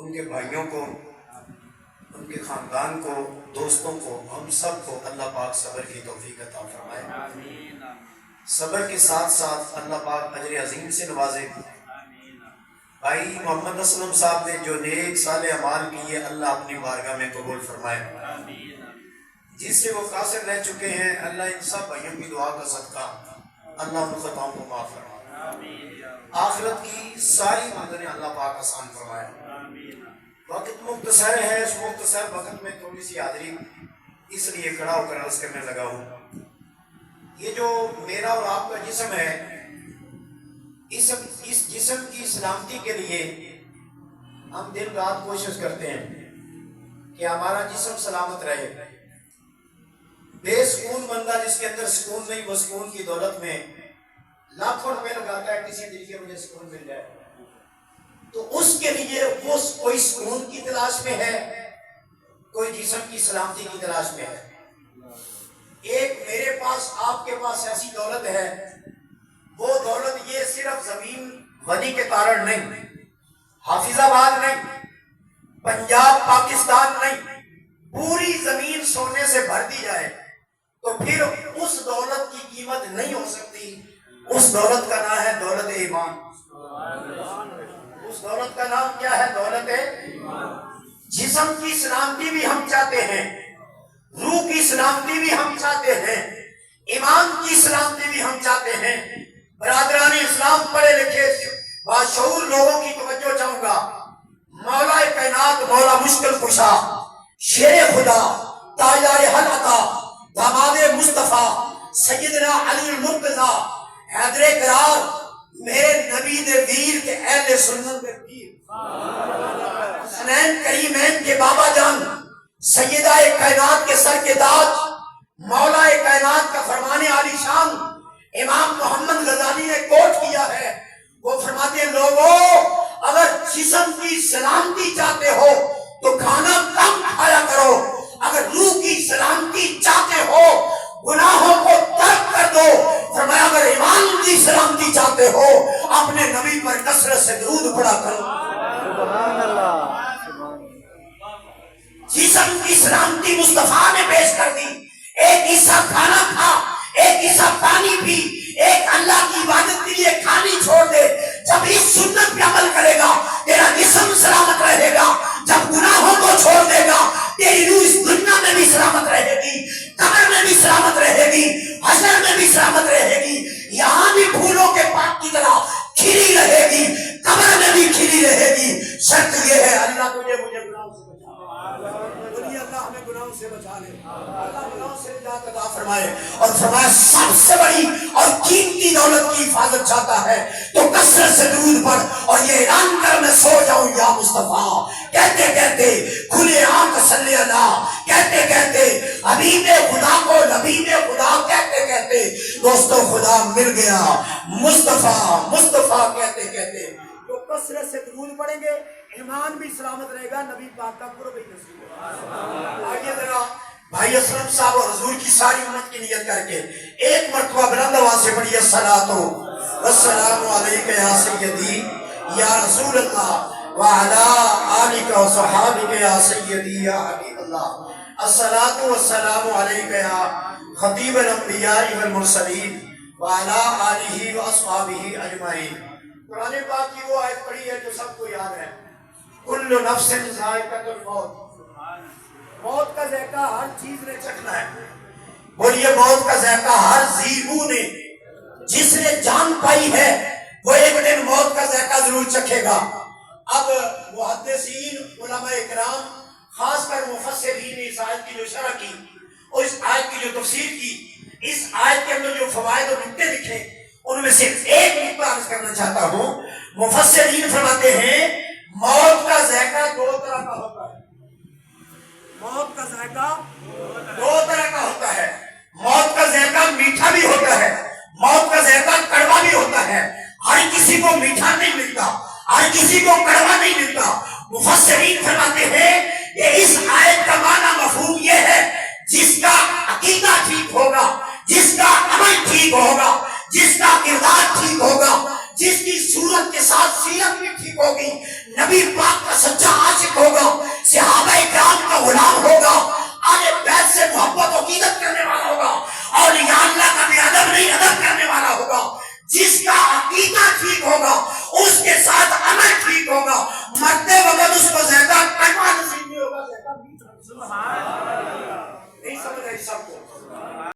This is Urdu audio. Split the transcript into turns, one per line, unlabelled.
ان کے بھائیوں کو، ان کے خاندان کو، دوستوں کو، ہم سب کو اللہ پاک صبر کی توفیق عطا فرمائے۔ صبر کے ساتھ ساتھ اللہ پاک اجر عظیم سے نوازے۔ بھائی محمد اسلم صاحب نے جو نیک صالح اعمال کیے اللہ اپنی بارگاہ میں قبول فرمائے۔ جس سے وہ قاصر رہ چکے ہیں اللہ ان سب بھائیوں کی دعا کا صدقہ اللہ ان خطاؤں کو معاف فرمائے، آخرت کی ساری مندریں اللہ پاک آسان فرمائے۔ وقت مختصر ہے، اس مختصر وقت میں تھوڑی سی حاضری اس لیے کھڑا ہو کر عرض کرنے لگا ہوں۔ یہ جو میرا اور آپ کا جسم ہے، اس جسم کی سلامتی کے لیے ہم دن رات کوشش کرتے ہیں کہ ہمارا جسم سلامت رہے۔ بے سکون بندہ جس کے اندر سکون نہیں، وہ سکون کی دولت میں لاکھوں روپے لگاتا ہے کسی دل کے مجھے سکون مل جائے، تو اس کے لیے وہ کوئی سکون کی تلاش میں ہے، کوئی جسم کی سلامتی کی تلاش میں ہے۔ ایک میرے پاس آپ کے پاس ایسی دولت ہے، وہ دولت یہ صرف زمین غنی کے کارن نہیں، حافظ آباد نہیں، پنجاب پاکستان نہیں، پوری زمین سونے سے بھر دی جائے تو پھر اس دولت کی قیمت نہیں ہو سکتی۔ اس دولت کا نام ہے دولت ایمان۔ اس دولت کا نام کیا ہے؟ دولت ایمان۔ جسم کی سلامتی بھی ہم چاہتے ہیں، روح کی سلامتی بھی ہم چاہتے ہیں، ایمان کی سلامتی بھی ہم چاہتے ہیں۔ برادران اسلام، پڑھے لکھے باشعور لوگوں کی توجہ چاہوں گا۔ مولا کائنات، مولا مشکل کشا، شیر خدا، تاجدار حق عطا، داماد مصطفیٰ، سیدنا علی المرتضیٰ، حیدر قرار، میرے نبی دے ویر کے اہل سنت دے پیر، حسنین کریمین کے بابا جان، سیدہ کائنات کے سر کے تاج، مولا کائنات کا فرمان عالی شان امام محمد غزالی نے کوٹ کیا ہے۔ وہ فرماتے ہیں لوگوں، اگر جسم کی سلامتی چاہتے ہو تو کھانا کم کھایا کرو، اگر روح کی سلامتی چاہتے ہو گناہوں کو ترک کر دو۔ فرمایا اگر ایمان کی سلامتی چاہتے ہو اپنے نبی پر کثرت سے درود پڑھا کرو۔ سبحان اللہ۔ جسم کی سلامتی مصطفیٰ نے پیش کر دی۔ ایک حصہ کھانا کھا، ایک حصہ پانی پی، ایک اللہ کی عبادت کے لیے کھانی چھوڑ دے۔ جب اس سنت پہ عمل کرے گا تیرا جسم سلامت رہے گا، جب گناہوں کو چھوڑ دے گا تیری روح اس دنیا میں بھی سلامت رہے گی، قبر میں بھی سلامت رہے گی، حشر میں بھی سلامت رہے گی، یہاں بھی پھولوں کے پاک کی طرح کھلی رہے گی، قبر میں بھی کھلی رہے گی۔ شرط یہ ہے اللہ مجھے گناہوں سے اللہ ہمیں گناہوں سے بچا لے، اللہ گناہوں سے نجات عطا فرمائے۔ اور فرمایا سب سے بڑی اور قیمتی دولت کی حفاظت چاہتا ہے تو کثرت سے درود پڑھ اور یہ اعلان کر میں سو جاؤں یا مصطفیٰ، کہتے کہتے کھلے آنکھ صلی اللہ، کہتے کہتے حبیب خدا کو نبی خدا، کہتے کہتے دوستو خدا مل گیا مصطفیٰ مصطفیٰ، کہتے کہتے تو کثرت سے درود پڑھیں گے، ایمان بھی سلامت رہے گا، نبی پاک کا قرب بھی نصیب ہوگا۔ آئیے ذرا بھائی اسلم صاحب اور حضور کی ساری امت کی نیت کر کے ایک مرتبہ بلند آواز سے پڑھیے الصلاۃ والسلام علیک یا سیدی یا رسول اللہ وعلی آلک و صحابک یا سیدی یا حبیب اللہ، الصلاۃ والسلام علیک یا خطیب الانبیاء والمرسلین وعلی آلہ و اصحابہ اجمعین۔ قرآن پاک کی وہ آیت پڑھی ہے جو سب کو یاد ہے، کل نفس ذائقۃ الموت، موت کا ذائقہ ہر چیز نے چکھنا ہے۔ بولیے موت کا ذائقہ ہر ذی روح نے، جس نے جان پائی ہے وہ ایک دن موت کا ذائقہ ضرور چکھے گا۔ اب محدثین علماء اکرام خاص کر مفسرین نے اس آیت کی جو شرح کی اور اس آیت کی جو تفسیر کی، اس آیت کے اندر جو فوائد اور نکتے لکھے ان میں صرف ایک نکتہ عرض کرنا چاہتا ہوں۔ مفسرین فرماتے ہیں موت کا ذائقہ دو طرح کا ہوتا ہے، موت کا ذائقہ دو طرح کا ہوتا ہے۔ موت کا ذائقہ میٹھا بھی ہوتا ہے، موت کا ذائقہ کڑوا بھی ہوتا ہے۔ ہر کسی کو میٹھا نہیں ملتا، ہر کسی کو کڑوا نہیں ملتا۔ مفسرین فرماتے ہیں کہ اس آیت کا معنی مفہوم یہ ہے جس کا عقیدہ ٹھیک ہوگا، جس کا عمل ٹھیک ہوگا، جس کا کردار ٹھیک ہوگا، جس کی صورت کے ساتھ سیرت بھی ٹھیک ہوگی، نبی پاک کا سچا عاشق اولیاء اللہ کا بے ادب نہیں ادب کرنے والا ہوگا. جس کا عقیدہ ٹھیک ہوگا اس کے ساتھ عمل ٹھیک ہوگا. مرتے وقت اس کو زیادہ تقویٰ نصیب نہیں ہوگا. نہیں سمجھ رہے سب کو.